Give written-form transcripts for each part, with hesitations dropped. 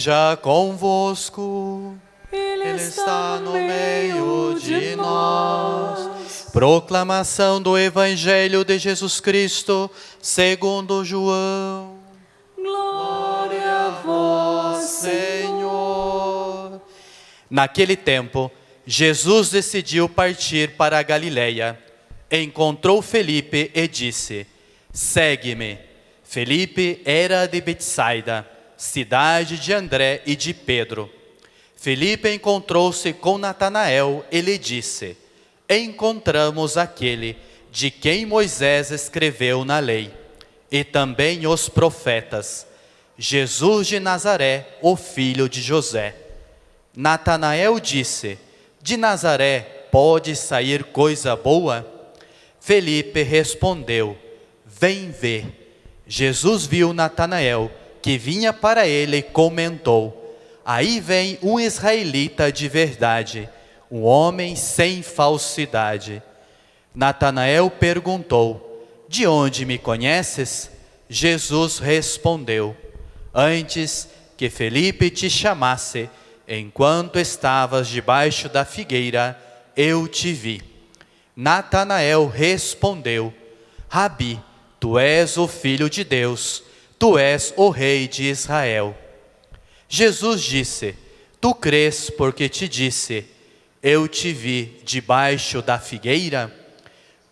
esteja convosco. Ele está no meio de nós. Proclamação do Evangelho de Jesus Cristo, segundo João. Glória a vós, Senhor. Naquele tempo, Jesus decidiu partir para a Galileia. Encontrou Felipe e disse: segue-me. Felipe era de Betsaida, cidade de André e de Pedro. Felipe encontrou-se com Natanael e lhe disse: encontramos aquele de quem Moisés escreveu na lei, e também os profetas, Jesus de Nazaré, o filho de José. Natanael disse: de Nazaré pode sair coisa boa? Felipe respondeu: vem ver. Jesus viu Natanael, que vinha para ele, e comentou: aí vem um israelita de verdade, um homem sem falsidade. Natanael perguntou: de onde me conheces? Jesus respondeu: antes que Felipe te chamasse, enquanto estavas debaixo da figueira, eu te vi. Natanael respondeu: Rabi, tu és o Filho de Deus, tu és o Rei de Israel. Jesus disse: tu crês porque te disse, eu te vi debaixo da figueira?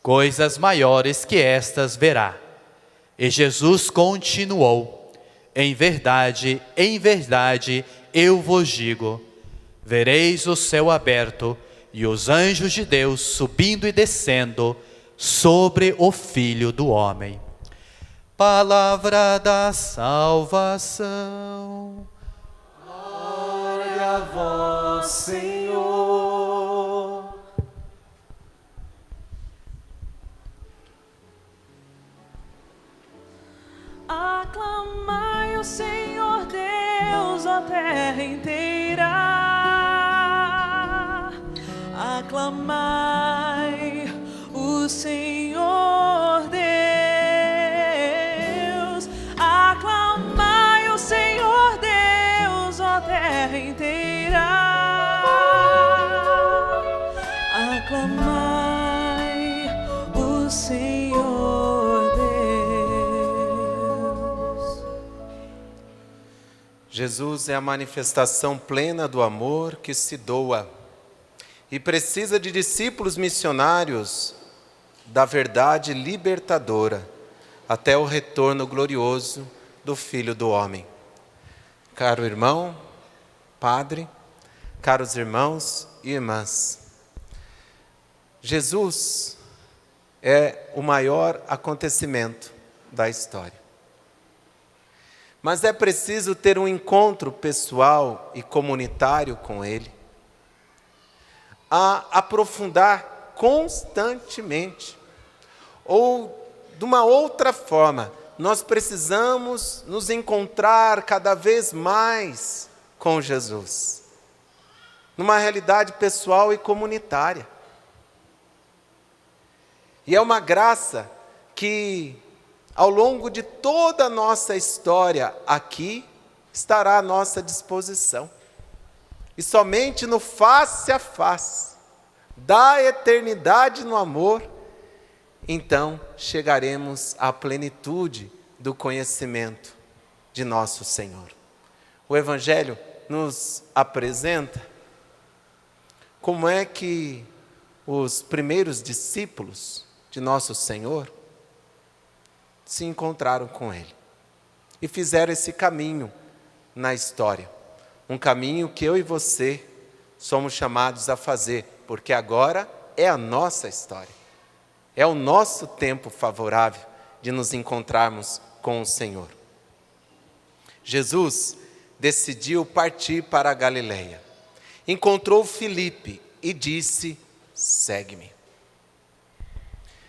Coisas maiores que estas verá. E Jesus continuou: em verdade, eu vos digo, vereis o céu aberto e os anjos de Deus subindo e descendo sobre o Filho do Homem. Palavra da salvação. Glória a vós, Senhor. Aclamai o Senhor Deus, ó terra inteira. Aclamai o Senhor Deus. Aclamai o Senhor Deus, ó terra inteira. Aclamai o Senhor Deus. Jesus é a manifestação plena do amor que se doa e precisa de discípulos missionários da verdade libertadora até o retorno glorioso do Filho do Homem. Caro irmão, padre, caros irmãos e irmãs, Jesus é o maior acontecimento da história. Mas é preciso ter um encontro pessoal e comunitário com Ele, a aprofundar constantemente. Ou, de uma outra forma, nós precisamos nos encontrar cada vez mais com Jesus, numa realidade pessoal e comunitária. E é uma graça que, ao longo de toda a nossa história aqui, estará à nossa disposição. E somente no face a face da eternidade no amor, então chegaremos à plenitude do conhecimento de nosso Senhor. O Evangelho nos apresenta como é que os primeiros discípulos de nosso Senhor se encontraram com Ele e fizeram esse caminho na história. Um caminho que eu e você somos chamados a fazer, porque agora é a nossa história. É o nosso tempo favorável de nos encontrarmos com o Senhor. Jesus decidiu partir para a Galileia. Encontrou Felipe e disse: segue-me.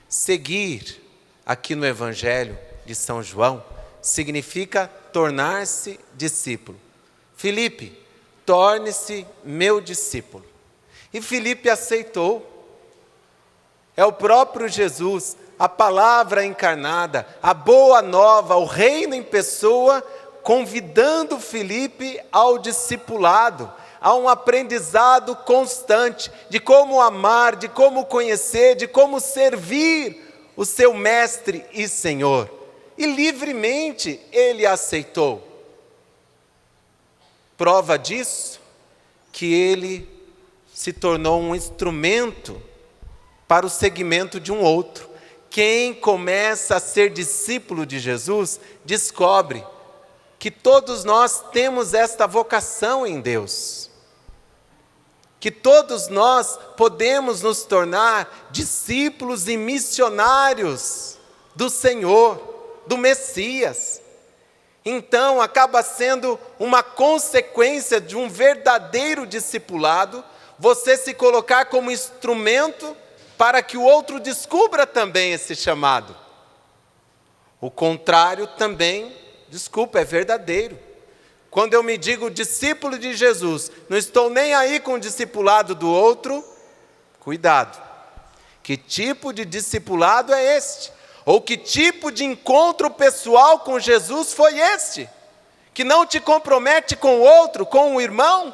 Seguir, aqui no Evangelho de São João, significa tornar-se discípulo. Felipe, torne-se meu discípulo. E Felipe aceitou. É o próprio Jesus, a palavra encarnada, a boa nova, o reino em pessoa, convidando Filipe ao discipulado, a um aprendizado constante de como amar, de como conhecer, de como servir o seu mestre e Senhor. E livremente ele aceitou. Prova disso, que ele se tornou um instrumento para o seguimento de um outro. Quem começa a ser discípulo de Jesus, descobre que todos nós temos esta vocação em Deus. Que todos nós podemos nos tornar discípulos e missionários do Senhor, do Messias. Então, acaba sendo uma consequência de um verdadeiro discipulado, você se colocar como instrumento para que o outro descubra também esse chamado. O contrário também, é verdadeiro. Quando eu me digo discípulo de Jesus, não estou nem aí com o discipulado do outro, cuidado. Que tipo de discipulado é este? Ou que tipo de encontro pessoal com Jesus foi este? Que não te compromete com o outro, com o irmão?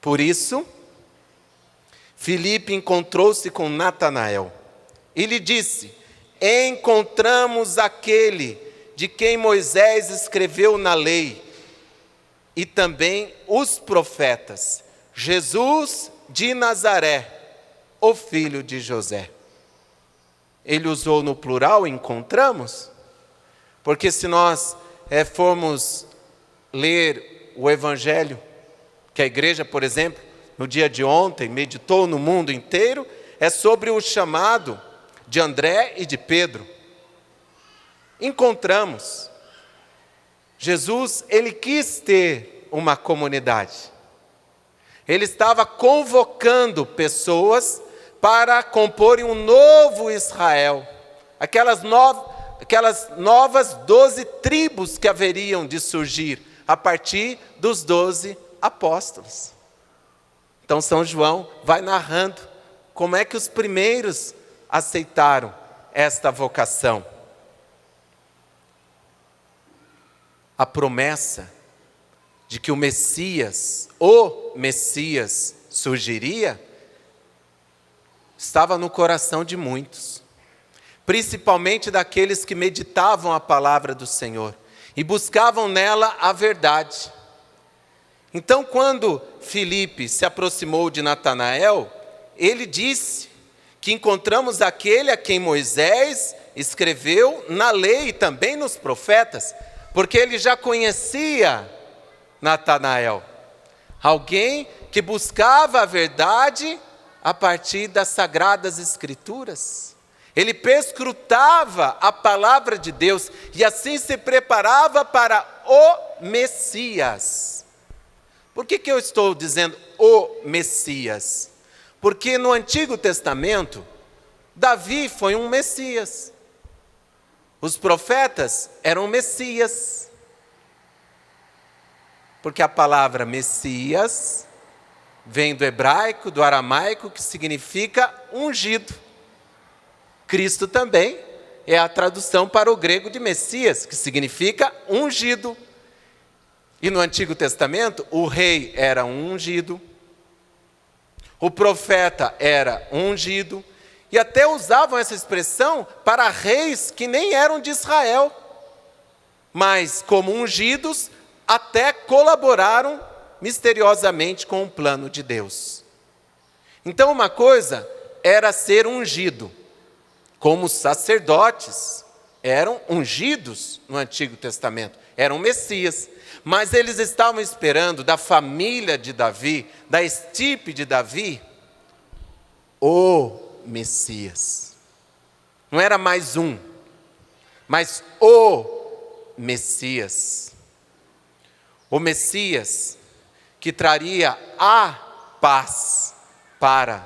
Por isso, Filipe encontrou-se com Natanael e lhe disse: encontramos aquele de quem Moisés escreveu na lei e também os profetas, Jesus de Nazaré, o filho de José. Ele usou no plural, encontramos, porque se nós formos ler o Evangelho, que a igreja, por exemplo, no dia de ontem, meditou no mundo inteiro, é sobre o chamado de André e de Pedro. Encontramos. Jesus, ele quis ter uma comunidade. Ele estava convocando pessoas para comporem um novo Israel. Aquelas novas 12 tribos que haveriam de surgir a partir dos 12 apóstolos. Então São João vai narrando como é que os primeiros aceitaram esta vocação. A promessa de que o Messias surgiria, estava no coração de muitos, principalmente daqueles que meditavam a palavra do Senhor e buscavam nela a verdade. Então, quando Filipe se aproximou de Natanael, ele disse que encontramos aquele a quem Moisés escreveu na lei e também nos profetas, porque ele já conhecia Natanael, alguém que buscava a verdade a partir das Sagradas Escrituras. Ele perscrutava a palavra de Deus e assim se preparava para o Messias. Por que eu estou dizendo o Messias? Porque no Antigo Testamento, Davi foi um Messias. Os profetas eram Messias. Porque a palavra Messias vem do hebraico, do aramaico, que significa ungido. Cristo também é a tradução para o grego de Messias, que significa ungido. E no Antigo Testamento, o rei era um ungido, o profeta era ungido, e até usavam essa expressão para reis que nem eram de Israel, mas como ungidos, até colaboraram misteriosamente com o plano de Deus. Então uma coisa era ser ungido, como os sacerdotes eram ungidos no Antigo Testamento, eram Messias, mas eles estavam esperando da família de Davi, da estirpe de Davi, o Messias. Não era mais um, mas o Messias. O Messias que traria a paz para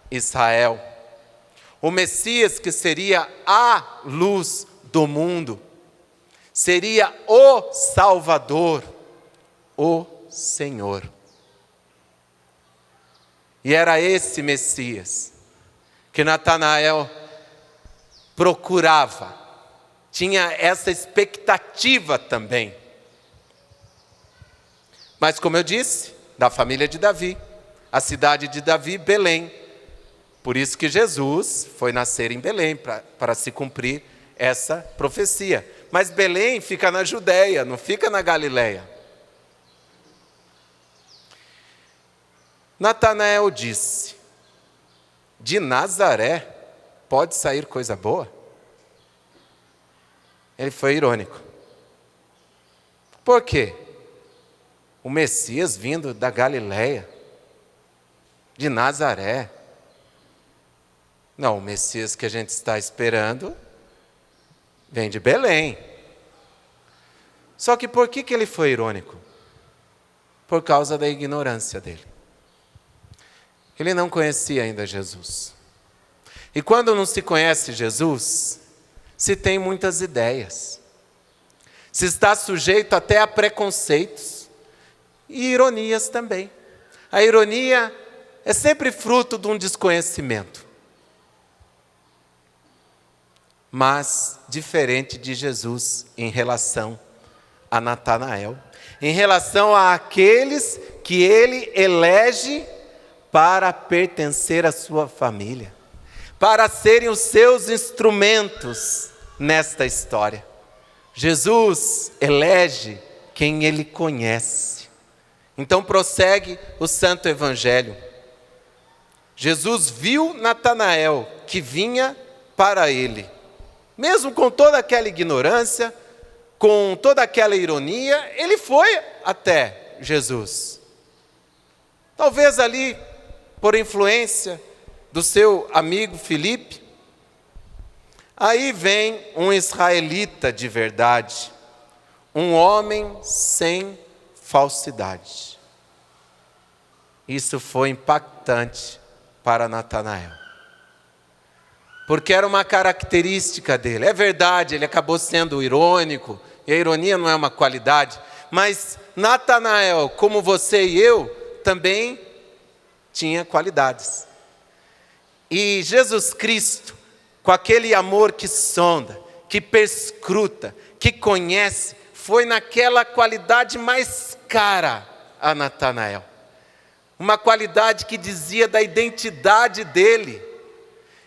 Israel. O Messias que seria a luz do mundo. Seria o Salvador, o Senhor. E era esse Messias que Natanael procurava, tinha essa expectativa também. Mas como eu disse, da família de Davi, a cidade de Davi, Belém. Por isso que Jesus foi nascer em Belém, para se cumprir essa profecia. Mas Belém fica na Judéia, não fica na Galileia. Natanael disse: de Nazaré pode sair coisa boa? Ele foi irônico. Por quê? O Messias vindo da Galileia, de Nazaré. Não, o Messias que a gente está esperando vem de Belém. Só que por que ele foi irônico? Por causa da ignorância dele. Ele não conhecia ainda Jesus. E quando não se conhece Jesus, se tem muitas ideias. Se está sujeito até a preconceitos e ironias também. A ironia é sempre fruto de um desconhecimento. Mas diferente de Jesus em relação a Natanael, em relação àqueles que ele elege para pertencer à sua família, para serem os seus instrumentos nesta história. Jesus elege quem ele conhece. Então prossegue o Santo Evangelho. Jesus viu Natanael que vinha para ele. Mesmo com toda aquela ignorância, com toda aquela ironia, ele foi até Jesus. Talvez ali, por influência do seu amigo Filipe. Aí vem um israelita de verdade, um homem sem falsidade. Isso foi impactante para Natanael. Porque era uma característica dele. É verdade, ele acabou sendo irônico, e a ironia não é uma qualidade, mas Natanael, como você e eu, também tinha qualidades. E Jesus Cristo, com aquele amor que sonda, que perscruta, que conhece, foi naquela qualidade mais cara a Natanael. Uma qualidade que dizia da identidade dele.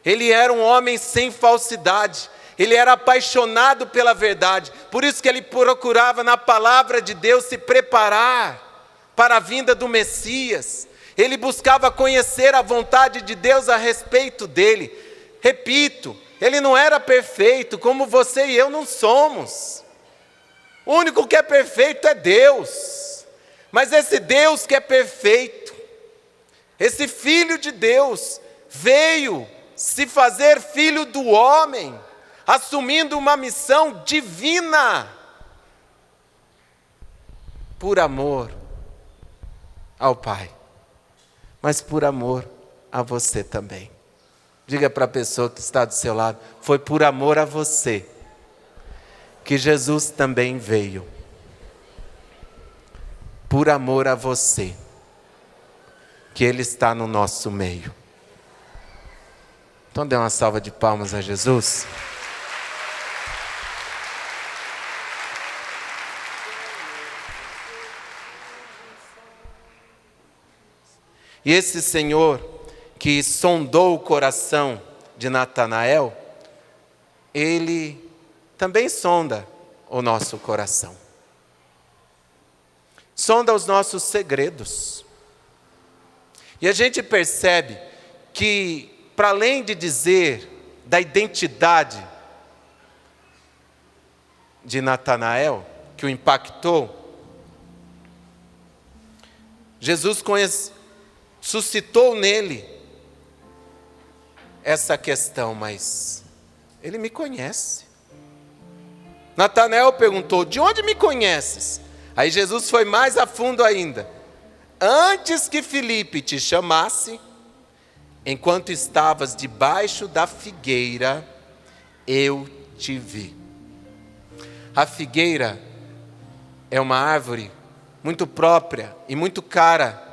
Ele era um homem sem falsidade, ele era apaixonado pela verdade, por isso que ele procurava na palavra de Deus se preparar para a vinda do Messias, ele buscava conhecer a vontade de Deus a respeito dele. Repito, ele não era perfeito, como você e eu não somos, o único que é perfeito é Deus, mas esse Deus que é perfeito, esse Filho de Deus, veio se fazer filho do homem, assumindo uma missão divina, por amor ao Pai, mas por amor a você também. Diga para a pessoa que está do seu lado: foi por amor a você que Jesus também veio. Por amor a você que Ele está no nosso meio. Então dê uma salva de palmas a Jesus. E esse Senhor que sondou o coração de Natanael, Ele também sonda o nosso coração. Sonda os nossos segredos. E a gente percebe que, para além de dizer da identidade de Natanael, que o impactou, Jesus suscitou nele essa questão: mas ele me conhece. Natanael perguntou: de onde me conheces? Aí Jesus foi mais a fundo ainda: antes que Filipe te chamasse, enquanto estavas debaixo da figueira, eu te vi. A figueira é uma árvore muito própria e muito cara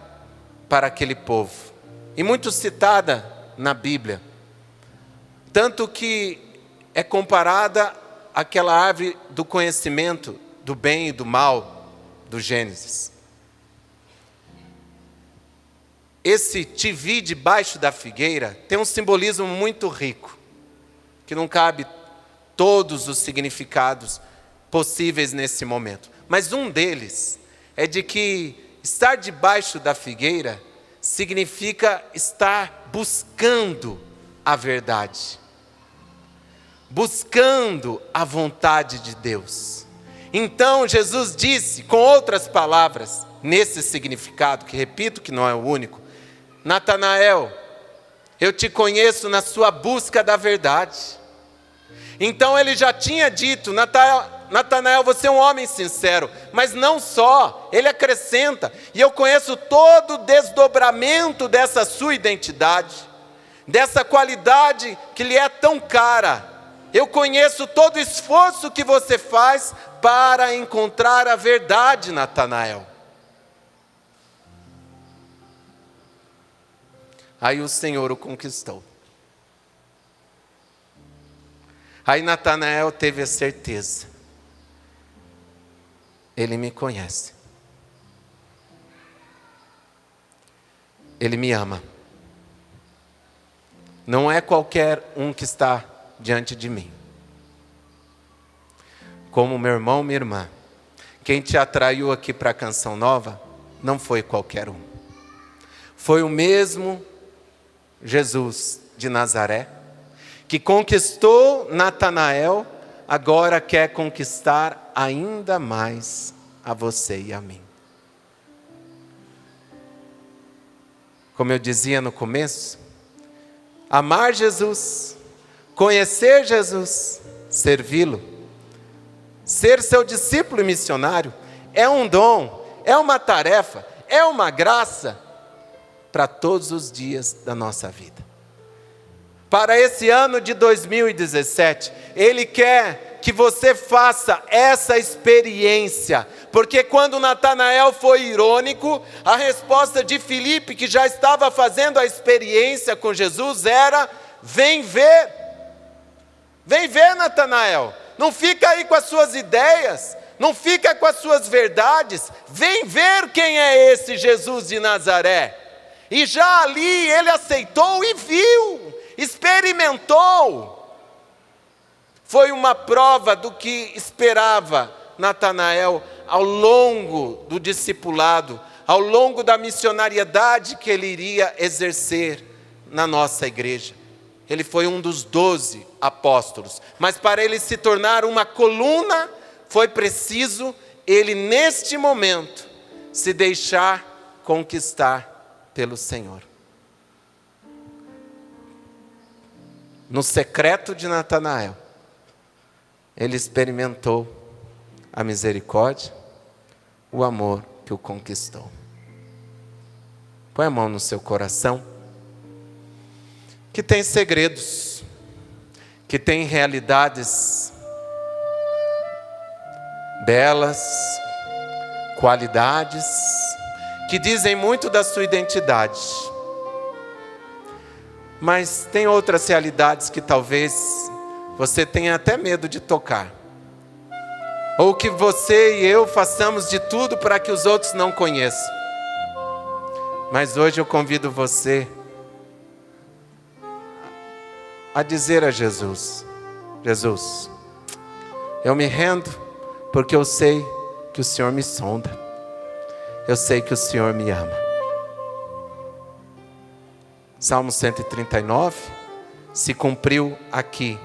para aquele povo, e muito citada na Bíblia, tanto que é comparada aquela árvore do conhecimento do bem e do mal do Gênesis. Esse te vi debaixo da figueira tem um simbolismo muito rico, que não cabe todos os significados possíveis nesse momento. Mas um deles é de que estar debaixo da figueira significa estar buscando a verdade, buscando a vontade de Deus. Então Jesus disse, com outras palavras, nesse significado, que repito que não é o único: Natanael, eu te conheço na sua busca da verdade. Então ele já tinha dito: Natanael, você é um homem sincero. Mas não só, ele acrescenta: e eu conheço todo o desdobramento dessa sua identidade, dessa qualidade que lhe é tão cara. Eu conheço todo o esforço que você faz para encontrar a verdade, Natanael. Aí o Senhor o conquistou. Aí Natanael teve a certeza: Ele me conhece. Ele me ama. Não é qualquer um que está diante de mim. Como meu irmão, minha irmã, quem te atraiu aqui para a Canção Nova não foi qualquer um. Foi o mesmo Jesus de Nazaré, que conquistou Natanael, agora quer conquistar ainda mais a você e a mim. Como eu dizia no começo, amar Jesus, conhecer Jesus, servi-lo, ser seu discípulo e missionário, é um dom, é uma tarefa, é uma graça para todos os dias da nossa vida. Para esse ano de 2017, Ele quer que você faça essa experiência, porque quando Natanael foi irônico, a resposta de Filipe, que já estava fazendo a experiência com Jesus, era: vem ver. Vem ver, Natanael. Não fica aí com as suas ideias, não fica com as suas verdades. Vem ver quem é esse Jesus de Nazaré. E já ali ele aceitou e viu, experimentou. Foi uma prova do que esperava Natanael ao longo do discipulado, ao longo da missionariedade que ele iria exercer na nossa igreja. Ele foi um dos 12 apóstolos, mas para ele se tornar uma coluna, foi preciso ele, neste momento, se deixar conquistar pelo Senhor. No secreto de Natanael, ele experimentou a misericórdia, o amor que o conquistou. Põe a mão no seu coração, que tem segredos, que tem realidades belas, qualidades, que dizem muito da sua identidade. Mas tem outras realidades que talvez você tenha até medo de tocar. Ou que você e eu façamos de tudo para que os outros não conheçam. Mas hoje eu convido você a dizer a Jesus: Jesus, eu me rendo porque eu sei que o Senhor me sonda. Eu sei que o Senhor me ama. Salmo 139 se cumpriu aqui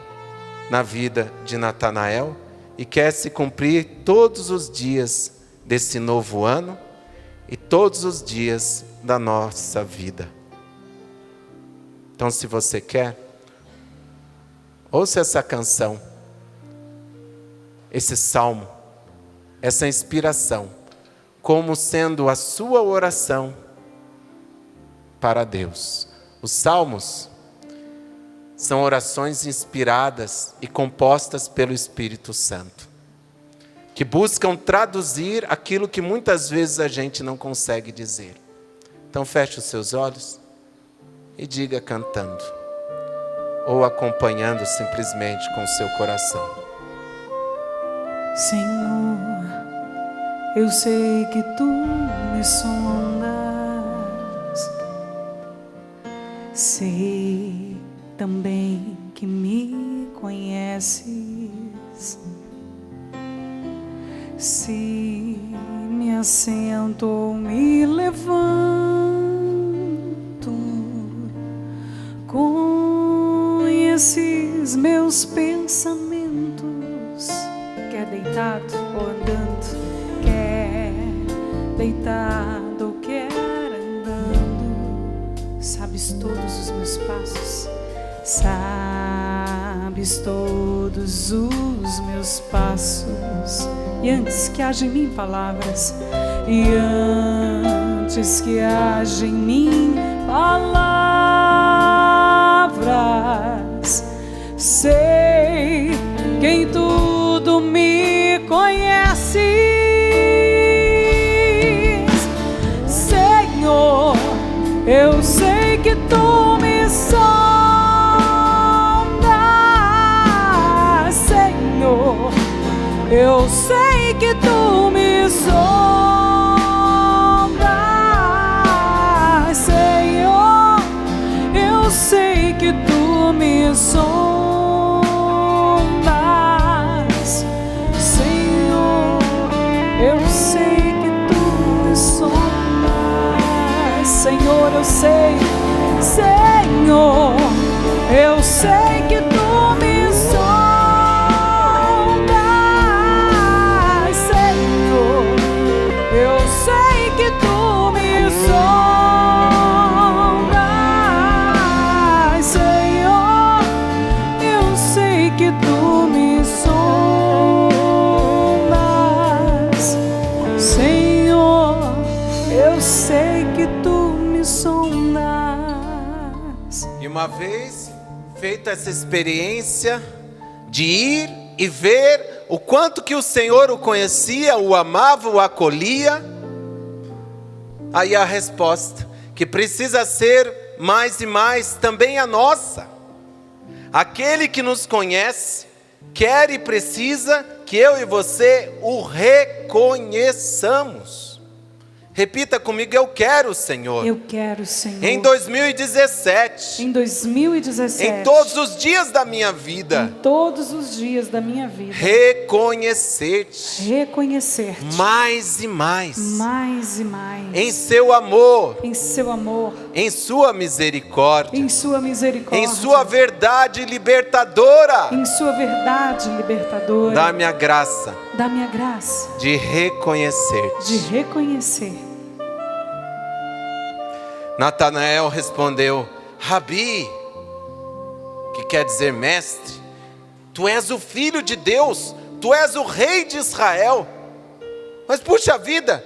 na vida de Natanael e quer se cumprir todos os dias desse novo ano e todos os dias da nossa vida. Então, se você quer, ouça essa canção, esse salmo, essa inspiração, como sendo a sua oração para Deus. Os salmos são orações inspiradas e compostas pelo Espírito Santo, que buscam traduzir aquilo que muitas vezes a gente não consegue dizer. Então feche os seus olhos e diga cantando, ou acompanhando simplesmente com o seu coração. Senhor, eu sei que tu me sondas, sei também que me conheces. Se me assento ou me levanto, conheces meus pensamentos, quer deitado ou andando, quer deitado ou quer andando, sabes todos os meus passos, sabes todos os meus passos. E antes que haja em mim palavras, e antes que haja em mim palavras, sei que em tudo me conheces, Senhor. Eu sei que tu me sondas, Senhor. Eu sei que tu me sondas, Senhor. Eu sei que tu me sondas, Senhor. Eu sei que tu me sondas, Senhor. Eu sei, Senhor. Eu sei que tu me sondas. E uma vez feita essa experiência de ir e ver o quanto que o Senhor o conhecia, o amava, o acolhia, aí a resposta, que precisa ser mais e mais também a nossa. Aquele que nos conhece, quer e precisa que eu e você o reconheçamos. Repita comigo: eu quero, Senhor. Eu quero, Senhor. Em 2017. Em 2017. Em todos os dias da minha vida. Em todos os dias da minha vida. Reconhecer-te. Reconhecer-te. Mais e mais. Mais e mais. Em seu amor. Em seu amor. Em sua misericórdia. Em sua misericórdia. Em sua verdade libertadora. Em sua verdade libertadora. Dá-me a graça. Dá-me a graça. De reconhecer-te. De reconhecer. Natanael respondeu: Rabi, que quer dizer mestre, tu és o filho de Deus, tu és o rei de Israel. Mas puxa vida,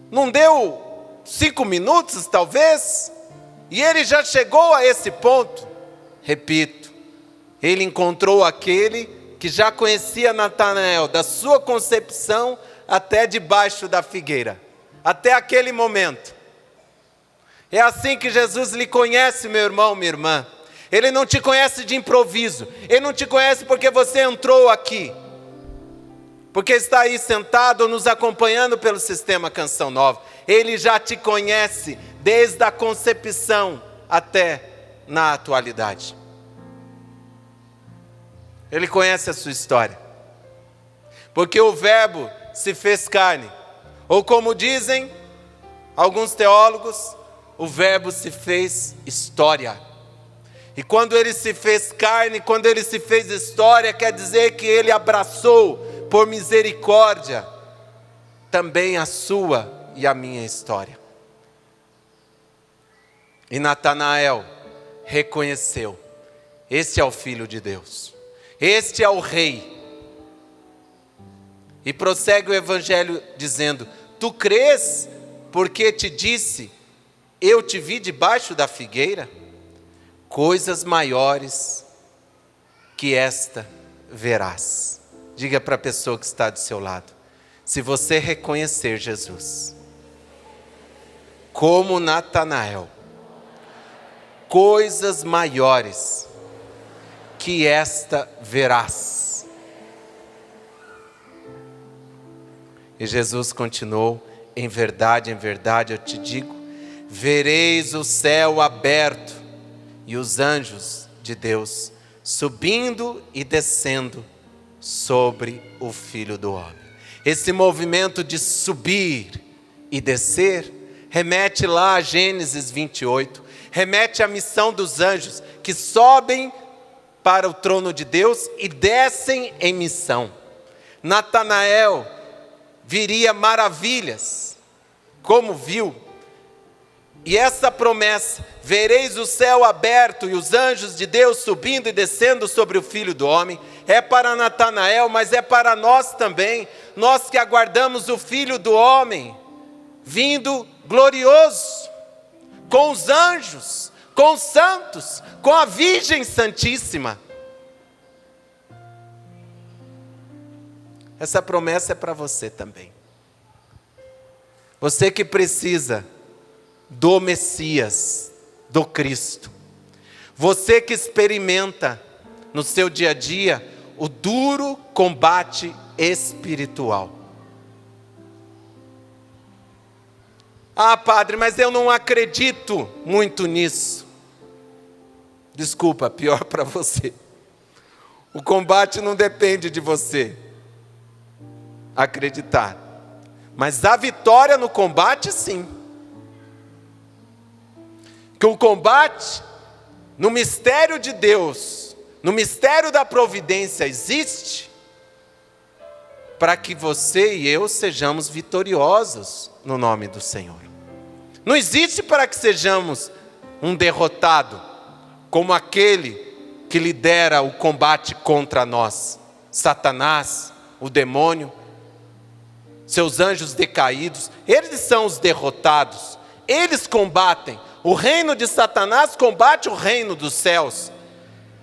não deu 5 minutos talvez, e ele já chegou a esse ponto. Repito, ele encontrou aquele que já conhecia Natanael, da sua concepção até debaixo da figueira. Até aquele momento. É assim que Jesus lhe conhece, meu irmão, minha irmã. Ele não te conhece de improviso. Ele não te conhece porque você entrou aqui, porque está aí sentado nos acompanhando pelo Sistema Canção Nova. Ele já te conhece desde a concepção até na atualidade. Ele conhece a sua história, porque o Verbo se fez carne. Ou como dizem alguns teólogos, o Verbo se fez história. E quando ele se fez carne, quando ele se fez história, quer dizer que ele abraçou por misericórdia também a sua e a minha história. E Natanael reconheceu: este é o Filho de Deus, este é o Rei. E prossegue o Evangelho dizendo: tu crês porque te disse, eu te vi debaixo da figueira? Coisas maiores que esta verás. Diga para a pessoa que está do seu lado: se você reconhecer Jesus como Natanael, coisas maiores que esta verás. E Jesus continuou: em verdade eu te digo, vereis o céu aberto e os anjos de Deus subindo e descendo sobre o Filho do Homem. Esse movimento de subir e descer remete lá a Gênesis 28, remete à missão dos anjos que sobem para o trono de Deus e descem em missão. Natanael viria maravilhas, como viu. E essa promessa, vereis o céu aberto e os anjos de Deus subindo e descendo sobre o Filho do Homem, é para Natanael, mas é para nós também, nós que aguardamos o Filho do Homem, vindo glorioso, com os anjos, com os santos, com a Virgem Santíssima. Essa promessa é para você também. Você que precisa do Messias, do Cristo. Você que experimenta no seu dia a dia o duro combate espiritual. Ah, padre, mas eu não acredito muito nisso. Desculpa, pior para você. O combate não depende de você acreditar. Mas a vitória no combate, sim. Que o combate no mistério de Deus, no mistério da providência existe para que você e eu sejamos vitoriosos no nome do Senhor. Não existe para que sejamos um derrotado, como aquele que lidera o combate contra nós, Satanás, o demônio, seus anjos decaídos. Eles são os derrotados, eles combatem. O reino de Satanás combate o reino dos céus.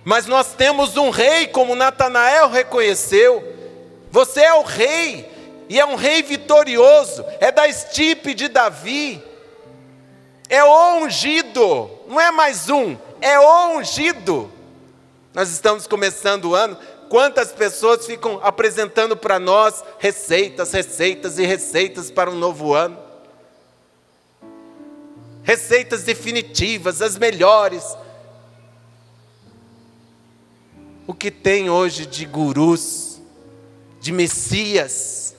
Mas nós temos um rei, como Natanael reconheceu. Você é o rei, e é um rei vitorioso, é da estirpe de Davi. É o ungido, não é mais um, é o ungido. Nós estamos começando o ano, quantas pessoas ficam apresentando para nós receitas e receitas para um novo ano. Receitas definitivas, as melhores. O que tem hoje de gurus, de messias,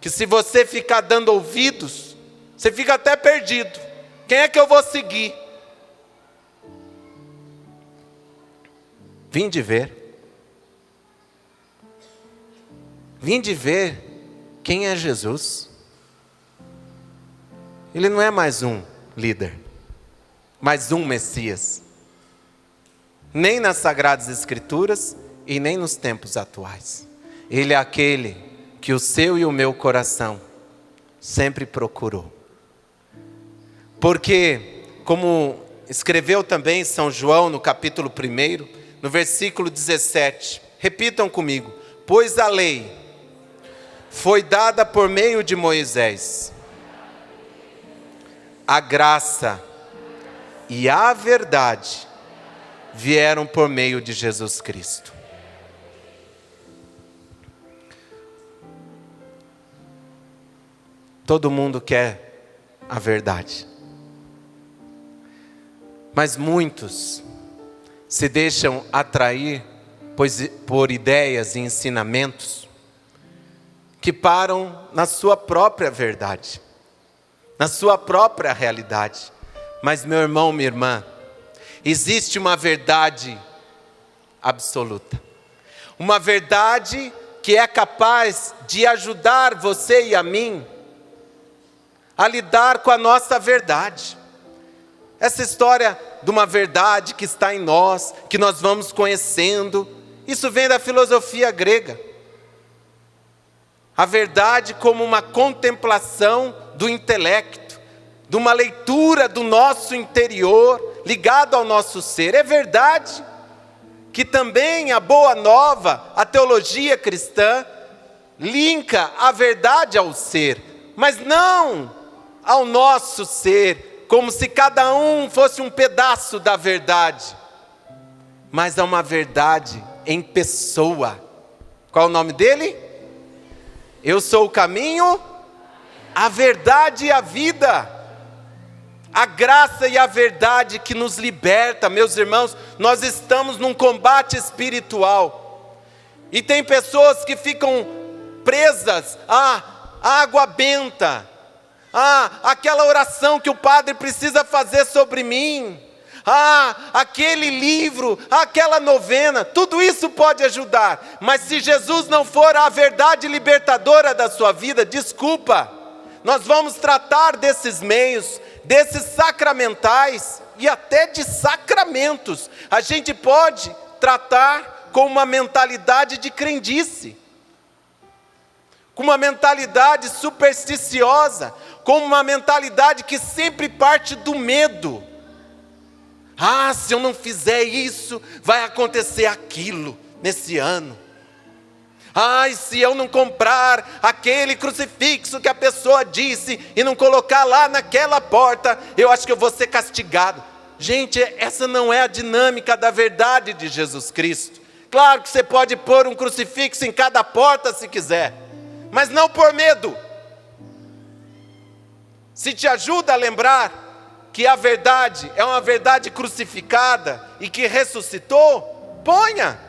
que se você ficar dando ouvidos, você fica até perdido. Quem é que eu vou seguir? Vinde ver. Vinde ver quem é Jesus. Ele não é mais um líder, mais um Messias. Nem nas Sagradas Escrituras e nem nos tempos atuais. Ele é aquele que o seu e o meu coração sempre procurou. Porque, como escreveu também São João no capítulo 1, no versículo 17, repitam comigo: pois a lei foi dada por meio de Moisés, a graça e a verdade vieram por meio de Jesus Cristo. Todo mundo quer a verdade. Mas muitos se deixam atrair por ideias e ensinamentos que param na sua própria verdade, na sua própria realidade. Mas, meu irmão, minha irmã, existe uma verdade absoluta. Uma verdade que é capaz de ajudar você e a mim a lidar com a nossa verdade. Essa história de uma verdade que está em nós, que nós vamos conhecendo, isso vem da filosofia grega. A verdade como uma contemplação do intelecto, de uma leitura do nosso interior, ligado ao nosso ser. É verdade que também a boa nova, a teologia cristã, linka a verdade ao ser, mas não ao nosso ser, como se cada um fosse um pedaço da verdade, mas é uma verdade em pessoa. Qual o nome dele? Eu sou o caminho, a verdade e a vida. A graça e a verdade que nos liberta, meus irmãos. Nós estamos num combate espiritual. E tem pessoas que ficam presas à água benta, aquela oração que o padre precisa fazer sobre mim, aquele livro, aquela novena. Tudo isso pode ajudar, mas se Jesus não for a verdade libertadora da sua vida, desculpa, nós vamos tratar desses meios, desses sacramentais e até de sacramentos. A gente pode tratar com uma mentalidade de crendice, com uma mentalidade supersticiosa, com uma mentalidade que sempre parte do medo. Se eu não fizer isso, vai acontecer aquilo nesse ano. E se eu não comprar aquele crucifixo que a pessoa disse e não colocar lá naquela porta, eu acho que eu vou ser castigado. Gente, essa não é a dinâmica da verdade de Jesus Cristo. Claro que você pode pôr um crucifixo em cada porta se quiser, mas não por medo. Se te ajuda a lembrar que a verdade é uma verdade crucificada e que ressuscitou, ponha.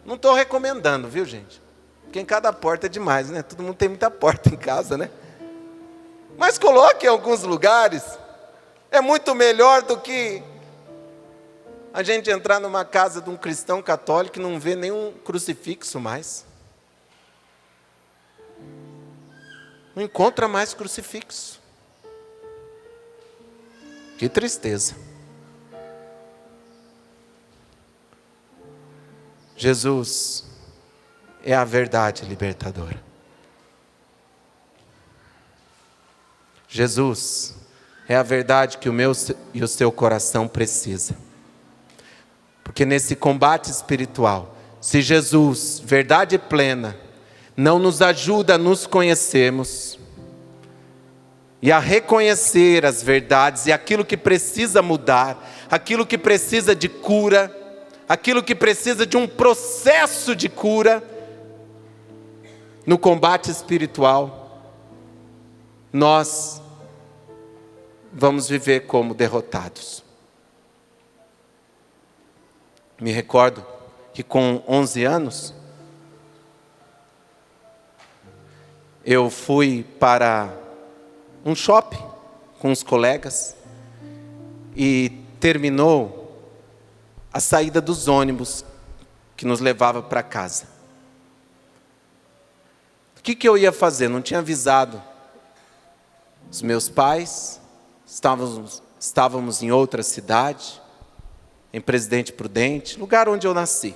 Não estou recomendando, viu, gente? Porque em cada porta é demais, né? Todo mundo tem muita porta em casa, né? Mas coloque em alguns lugares. É muito melhor do que a gente entrar numa casa de um cristão católico e não ver nenhum crucifixo mais. Não encontra mais crucifixo. Que tristeza. Jesus é a verdade libertadora. Jesus é a verdade que o meu e o seu coração precisa. Porque nesse combate espiritual, se Jesus, verdade plena, não nos ajuda a nos conhecermos e a reconhecer as verdades e aquilo que precisa mudar, aquilo que precisa de cura, aquilo que precisa de um processo de cura, no combate espiritual, nós vamos viver como derrotados. Me recordo que com 11 anos, eu fui para um shopping com os colegas e terminou a saída dos ônibus que nos levava para casa. O que eu ia fazer? Não tinha avisado os meus pais, estávamos em outra cidade, em Presidente Prudente, lugar onde eu nasci,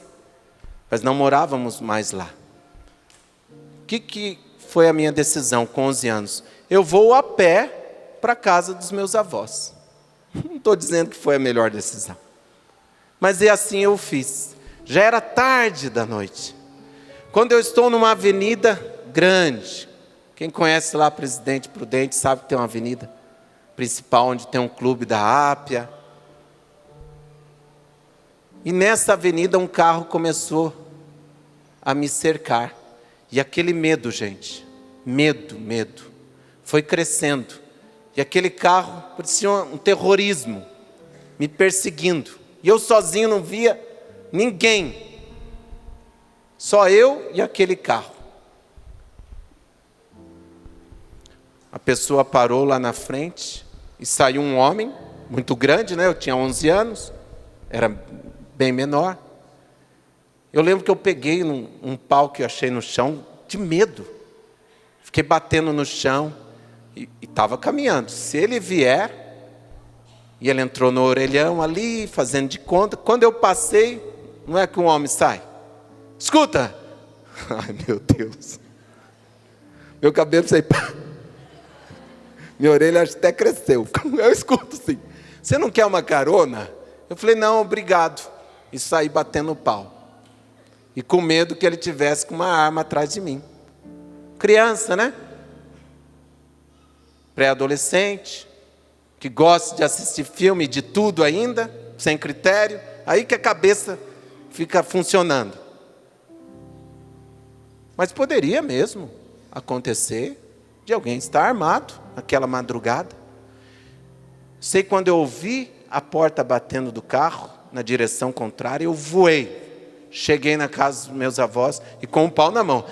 mas não morávamos mais lá. O que foi a minha decisão com 11 anos? Eu vou a pé para a casa dos meus avós. Não estou dizendo que foi a melhor decisão, mas assim eu fiz. Já era tarde da noite, quando eu estou numa avenida grande. Quem conhece lá Presidente Prudente sabe que tem uma avenida principal onde tem um clube da Ápia. E nessa avenida um carro começou a me cercar. E aquele medo, gente, medo, foi crescendo. E aquele carro parecia um terrorismo, me perseguindo. E eu sozinho não via ninguém. Só eu e aquele carro. A pessoa parou lá na frente e saiu um homem, muito grande, né? Eu tinha 11 anos, era bem menor. Eu lembro que eu peguei um pau que eu achei no chão, de medo. Fiquei batendo no chão e estava caminhando. Se ele vier, e ele entrou no orelhão ali, fazendo de conta. Quando eu passei, não é que um homem sai. Escuta! Ai, meu Deus. Meu cabelo saiu. Minha orelha até cresceu. Eu escuto sim. Você não quer uma carona? Eu falei, não, obrigado. E saí batendo o pau. E com medo que ele tivesse com uma arma atrás de mim. Criança, né? Pré-adolescente, que gosta de assistir filme de tudo ainda, sem critério. Aí que a cabeça fica funcionando. Mas poderia mesmo acontecer de alguém estar armado naquela madrugada. Sei quando eu ouvi a porta batendo do carro, na direção contrária, eu voei. Cheguei na casa dos meus avós e com um pau na mão.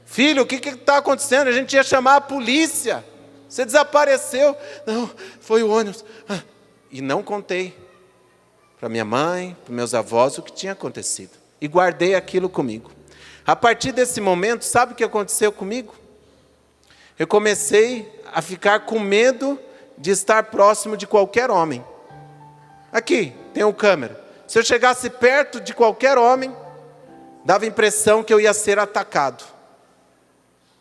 Filho, o que está acontecendo? A gente ia chamar a polícia. Você desapareceu. Não, foi o ônibus. E não contei para minha mãe, para meus avós o que tinha acontecido. E guardei aquilo comigo. A partir desse momento, sabe o que aconteceu comigo? Eu comecei a ficar com medo de estar próximo de qualquer homem. Aqui, tem um câmera. Se eu chegasse perto de qualquer homem, dava a impressão que eu ia ser atacado.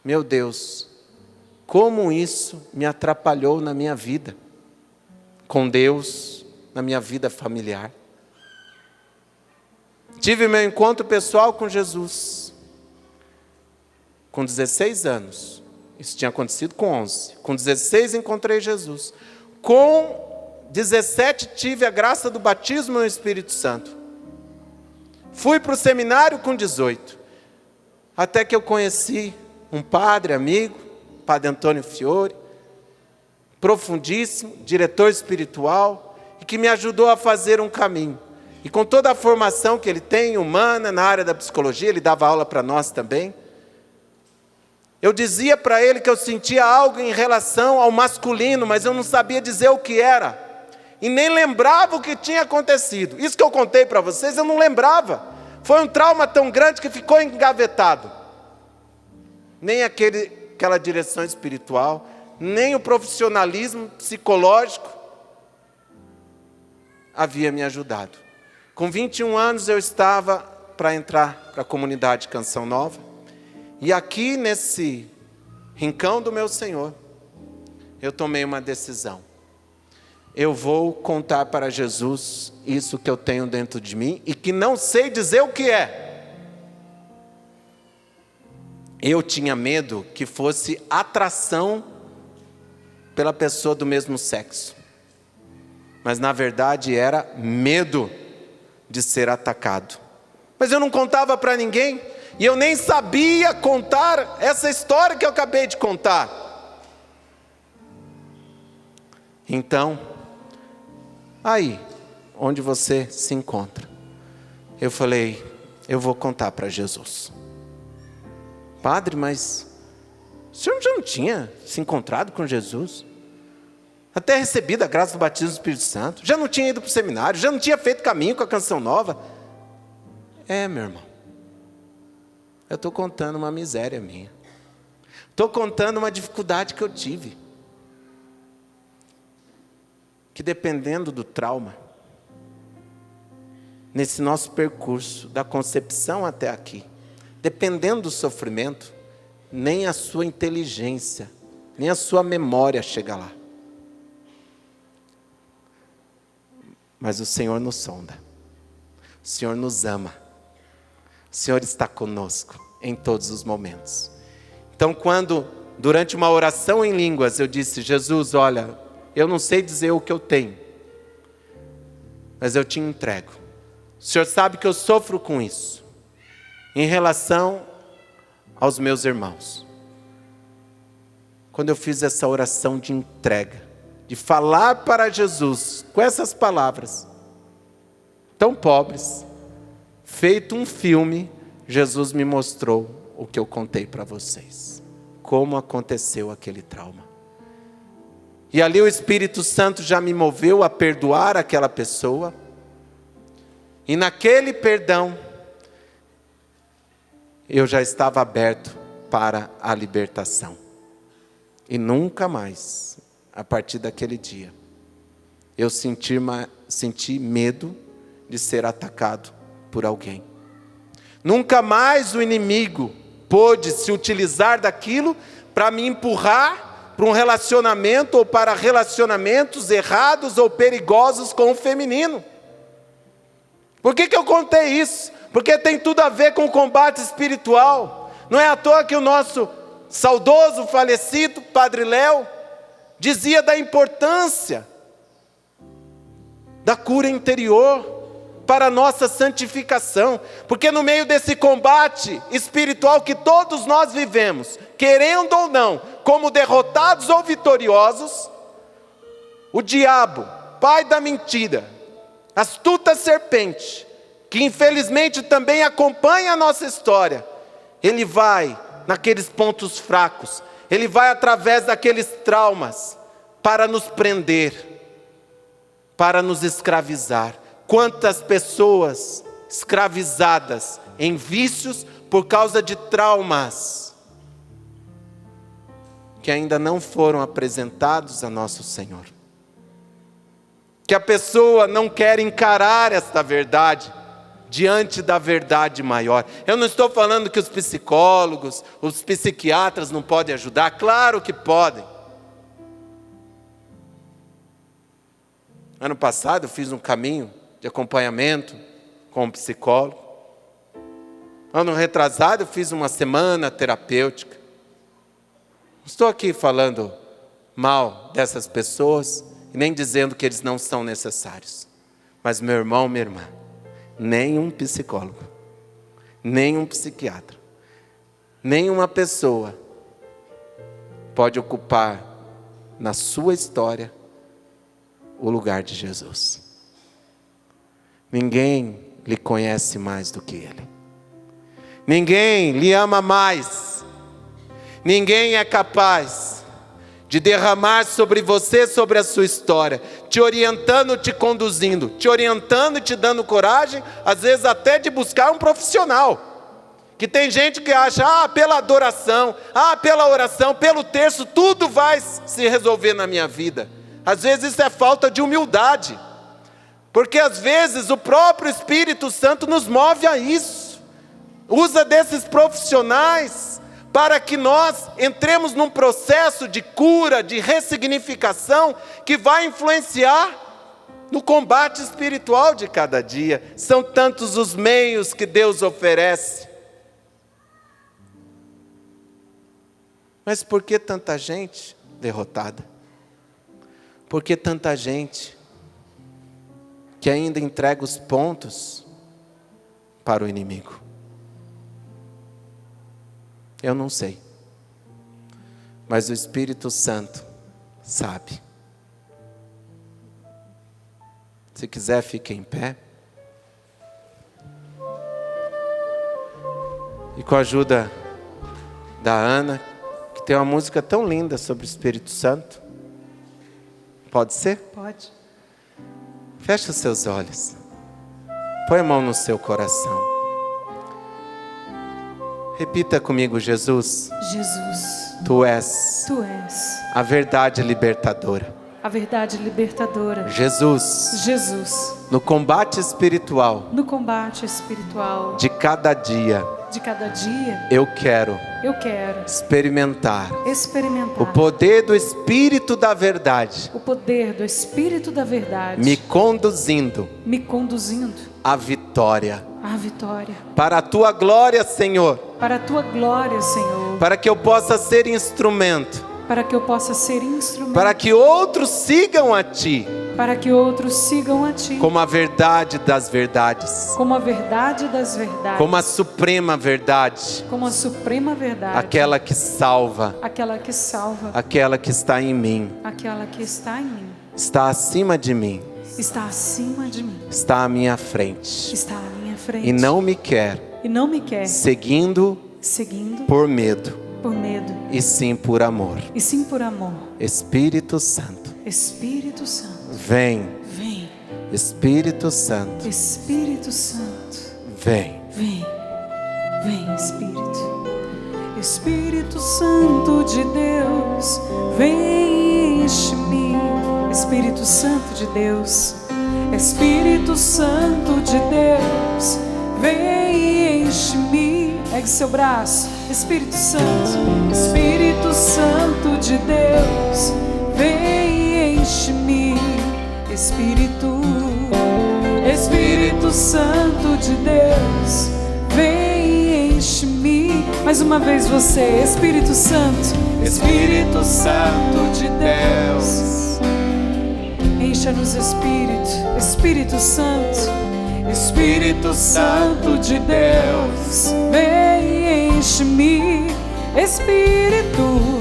Meu Deus, como isso me atrapalhou na minha vida, com Deus, na minha vida familiar. Tive meu encontro pessoal com Jesus, com 16 anos. Isso tinha acontecido com 11. Com 16 encontrei Jesus. Com 17 tive a graça do batismo no Espírito Santo. Fui para o seminário com 18. Até que eu conheci um padre amigo, Padre Antônio Fiore, profundíssimo, diretor espiritual, e que me ajudou a fazer um caminho. E com toda a formação que ele tem, humana, na área da psicologia, ele dava aula para nós também. Eu dizia para ele que eu sentia algo em relação ao masculino, mas eu não sabia dizer o que era. E nem lembrava o que tinha acontecido. Isso que eu contei para vocês, eu não lembrava. Foi um trauma tão grande que ficou engavetado. Nem aquela direção espiritual, nem o profissionalismo psicológico havia me ajudado. Com 21 anos eu estava para entrar para a comunidade Canção Nova. E aqui nesse rincão do meu Senhor, eu tomei uma decisão. Eu vou contar para Jesus isso que eu tenho dentro de mim e que não sei dizer o que é. Eu tinha medo que fosse atração pela pessoa do mesmo sexo. Mas na verdade era medo de ser atacado. Mas eu não contava para ninguém. E eu nem sabia contar essa história que eu acabei de contar. Então, aí, onde você se encontra, eu falei, eu vou contar para Jesus. Padre, mas o senhor já não tinha se encontrado com Jesus? Até recebido a graça do batismo do Espírito Santo? Já não tinha ido para o seminário? Já não tinha feito caminho com a Canção Nova? Meu irmão. Eu estou contando uma miséria minha. Estou contando uma dificuldade que eu tive. Que dependendo do trauma, nesse nosso percurso, da concepção até aqui, dependendo do sofrimento, nem a sua inteligência, nem a sua memória chega lá. Mas o Senhor nos sonda. O Senhor nos ama. O Senhor está conosco em todos os momentos. Então, quando, durante uma oração em línguas, eu disse, Jesus, olha, eu não sei dizer o que eu tenho, mas eu te entrego. O Senhor sabe que eu sofro com isso, em relação aos meus irmãos. Quando eu fiz essa oração de entrega, de falar para Jesus, com essas palavras, tão pobres, feito um filme, Jesus me mostrou o que eu contei para vocês. Como aconteceu aquele trauma. E ali o Espírito Santo já me moveu a perdoar aquela pessoa. E naquele perdão, eu já estava aberto para a libertação. E nunca mais, a partir daquele dia, eu senti medo de ser atacado por alguém. Nunca mais o inimigo pôde se utilizar daquilo para me empurrar para um relacionamento ou para relacionamentos errados ou perigosos com o feminino. Por que eu contei isso? Porque tem tudo a ver com o combate espiritual. Não é à toa que o nosso saudoso, falecido Padre Léo dizia da importância da cura interior, para a nossa santificação. Porque no meio desse combate espiritual que todos nós vivemos, querendo ou não, como derrotados ou vitoriosos, o diabo, pai da mentira, astuta serpente, que infelizmente também acompanha a nossa história, ele vai naqueles pontos fracos, ele vai através daqueles traumas para nos prender, para nos escravizar. Quantas pessoas escravizadas em vícios por causa de traumas que ainda não foram apresentados a nosso Senhor. Que a pessoa não quer encarar esta verdade diante da verdade maior. Eu não estou falando que os psicólogos, os psiquiatras não podem ajudar, claro que podem. Ano passado eu fiz um caminho de acompanhamento com um psicólogo. Ano retrasado eu fiz uma semana terapêutica. Não estou aqui falando mal dessas pessoas e nem dizendo que eles não são necessários. Mas meu irmão, minha irmã, nem um psicólogo, nem um psiquiatra, nem uma pessoa pode ocupar na sua história o lugar de Jesus. Ninguém lhe conhece mais do que Ele. Ninguém lhe ama mais. Ninguém é capaz de derramar sobre você, sobre a sua história, te orientando, te conduzindo, te orientando e te dando coragem, às vezes até de buscar um profissional. Que tem gente que acha, pela adoração, pela oração, pelo terço, tudo vai se resolver na minha vida. Às vezes isso é falta de humildade. Porque às vezes o próprio Espírito Santo nos move a isso. Usa desses profissionais para que nós entremos num processo de cura, de ressignificação, que vai influenciar no combate espiritual de cada dia. São tantos os meios que Deus oferece. Mas por que tanta gente derrotada? Por que tanta gente que ainda entrega os pontos para o inimigo? Eu não sei. Mas o Espírito Santo sabe. Se quiser, fique em pé. E com a ajuda da Ana, que tem uma música tão linda sobre o Espírito Santo. Pode ser? Pode. Feche os seus olhos. Põe a mão no seu coração. Repita comigo, Jesus. Jesus. Tu és a verdade libertadora. A verdade libertadora. Jesus. Jesus. No combate espiritual. No combate espiritual. De cada dia. De cada dia. Eu quero experimentar o poder do Espírito da verdade. O poder do Espírito da verdade. Me conduzindo à vitória. A vitória. Para a tua glória, Senhor. Para a tua glória, Senhor. Para que eu possa ser instrumento. Para que eu possa ser instrumento. Para que outros sigam a Ti. Para que outros sigam a Ti. Como a verdade das verdades. Como a verdade das verdades. Como a suprema verdade. Como a suprema verdade. Aquela que salva. Aquela que salva. Aquela que está em mim. Aquela que está em mim. Está acima de mim. Está acima de mim. Está à minha frente. Está à minha frente. E não me quer. Seguindo por medo. Por medo. E sim por amor. E sim por amor. Espírito Santo. Espírito Santo. Vem. Vem. Espírito Santo. Espírito Santo. Vem. Vem. Vem, Espírito. Espírito Santo de Deus, vem enche-me. Espírito Santo de Deus. Espírito Santo de Deus, vem enche-me. Pegue seu braço. Espírito Santo. Espírito Santo de Deus, vem enche-me. Espírito Santo de Deus, vem enche-me. Mais uma vez você. Espírito Santo. Espírito Santo de Deus, encha-nos, Espírito. Espírito Santo. Espírito Santo de Deus, vem e enche-me. Espírito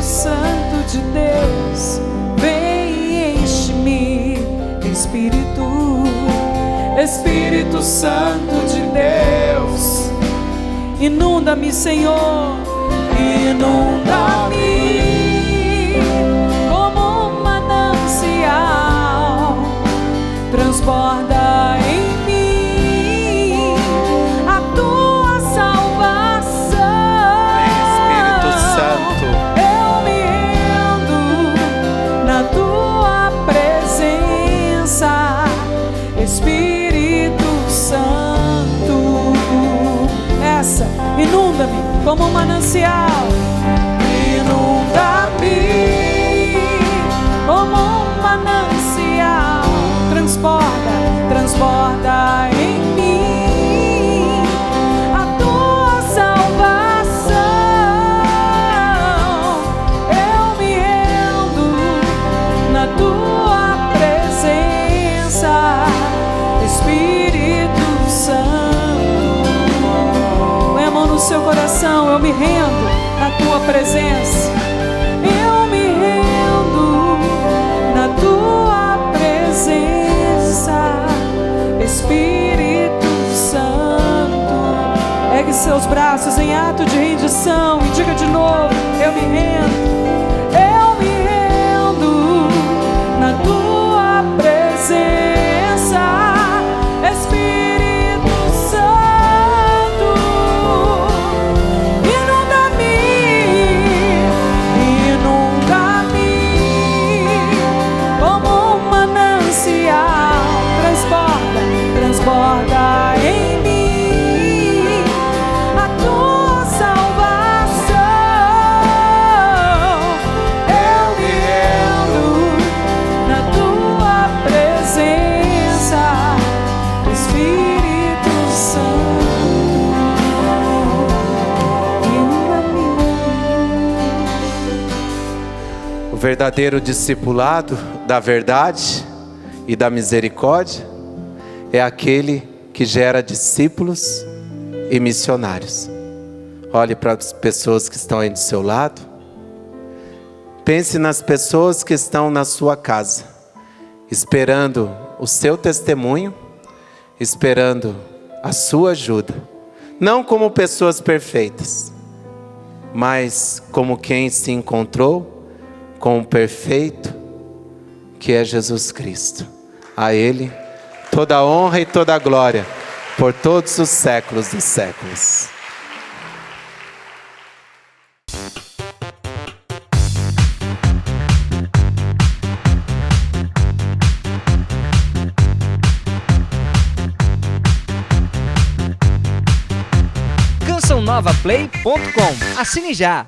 Santo de Deus, vem e enche-me. Espírito Santo de Deus, inunda-me, Senhor, inunda-me como um manancial, transborda em mim a tua salvação. Espírito Santo, eu me rendo na tua presença, Espírito Santo. Essa, inunda-me como um manancial, inunda-me como um manancial, transborda em mim a tua salvação. Eu me rendo na tua presença, Espírito Santo. Põe a mão no seu coração. Eu me rendo na tua presença. Eu me rendo na tua presença, Espírito Santo. Ergue seus braços em ato de rendição e diga de novo: eu me rendo na tua presença, Espírito Santo. Inunda-me como um manancial, transborda em mim a tua salvação. Eu me rendo na tua presença, Espírito Santo. Inunda-me. o verdadeiro discipulado da verdade e da misericórdia é aquele que gera discípulos e missionários. Olhe para as pessoas que estão aí do seu lado. Pense nas pessoas que estão na sua casa, esperando o seu testemunho, esperando a sua ajuda. Não como pessoas perfeitas, mas como quem se encontrou com o perfeito, que é Jesus Cristo. A Ele toda a honra e toda a glória, por todos os séculos dos séculos. CançãoNovaPlay.com. Assine já!